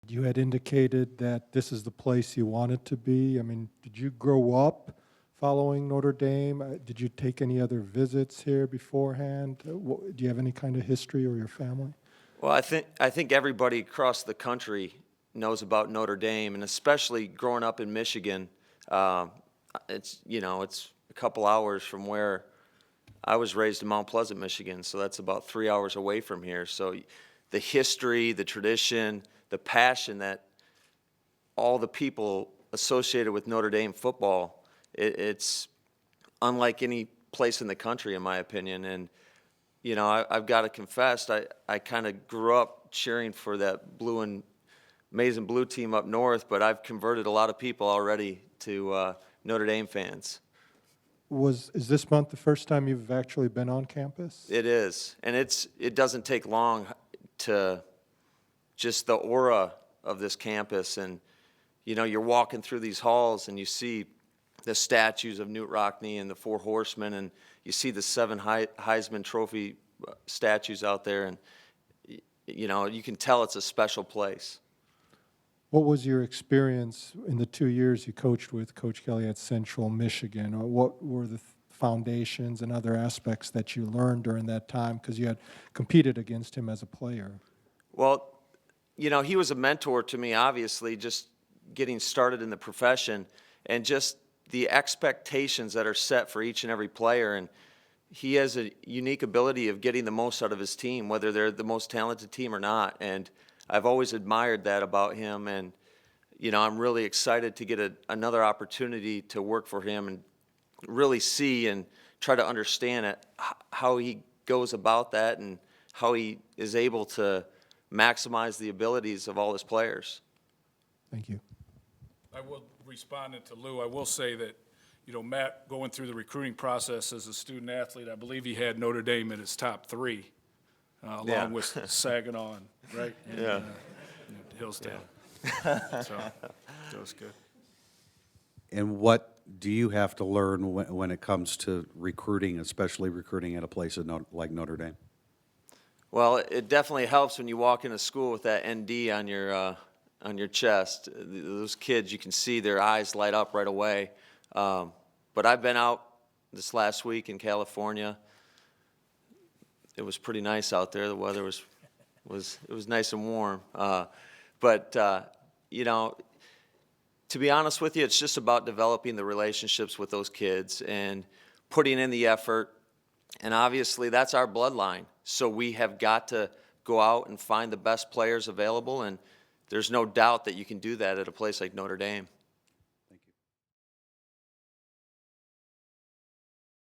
You had indicated that this is the place you wanted to be. I mean, did you grow up following Notre Dame? Did you take any other visits here beforehand? Do you have any kind of history or your family? Well, I think everybody across the country knows about Notre Dame, and especially growing up in Michigan. It's a couple hours from where I was raised in Mount Pleasant, Michigan, so that's about 3 hours away from here. So the history, the tradition, the passion that all the people associated with Notre Dame football, it's unlike any place in the country, in my opinion. And I've got to confess, I kind of grew up cheering for that blue and amazing blue team up north, but I've converted a lot of people already to Notre Dame fans. Is this month the first time you've actually been on campus? It is, and it doesn't take long to just the aura of this campus, and you're walking through these halls and you see the statues of Newt Rockne and the Four Horsemen, and you see the 7 Heisman Trophy statues out there, and you can tell it's a special place. What was your experience in the 2 years you coached with Coach Kelly at Central Michigan? Or what were the foundations and other aspects that you learned during that time? Because you had competed against him as a player. Well, he was a mentor to me, obviously, just getting started in the profession, and just the expectations that are set for each and every player. And he has a unique ability of getting the most out of his team, whether they're the most talented team or not. And I've always admired that about him. And, I'm really excited to get another opportunity to work for him and really see and try to understand it, how he goes about that and how he is able to maximize the abilities of all his players. Thank you. I will respond to Lou. I will say that, Matt, going through the recruiting process as a student athlete, I believe he had Notre Dame in his top 3, along with Saginaw, right? And, Yeah. Hillsdale. Yeah. So that was good. And what do you have to learn when it comes to recruiting, especially recruiting at a place like Notre Dame? Well, it definitely helps when you walk into school with that ND on your chest. Those kids, you can see their eyes light up right away. But I've been out this last week in California. It was pretty nice out there. The weather was nice and warm. But to be honest with you, it's just about developing the relationships with those kids and putting in the effort. And obviously, that's our bloodline. So we have got to go out and find the best players available, and there's no doubt that you can do that at a place like Notre Dame.